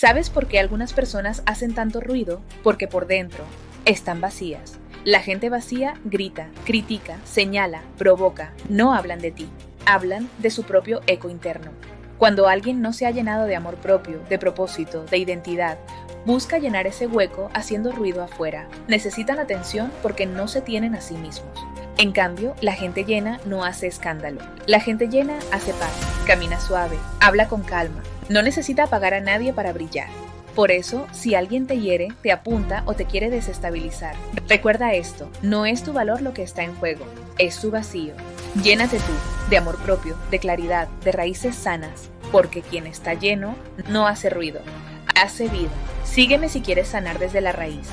¿Sabes por qué algunas personas hacen tanto ruido? Porque por dentro están vacías. La gente vacía grita, critica, señala, provoca. No hablan de ti, hablan de su propio eco interno. Cuando alguien no se ha llenado de amor propio, de propósito, de identidad, busca llenar ese hueco haciendo ruido afuera. Necesitan atención porque no se tienen a sí mismos. En cambio, la gente llena no hace escándalo. La gente llena hace paz, camina suave, habla con calma. No necesita pagar a nadie para brillar. Por eso, si alguien te hiere, te apunta o te quiere desestabilizar, recuerda esto, no es tu valor lo que está en juego, es tu vacío. Llénate tú, de amor propio, de claridad, de raíces sanas, porque quien está lleno no hace ruido, hace vida. Sígueme si quieres sanar desde la raíz.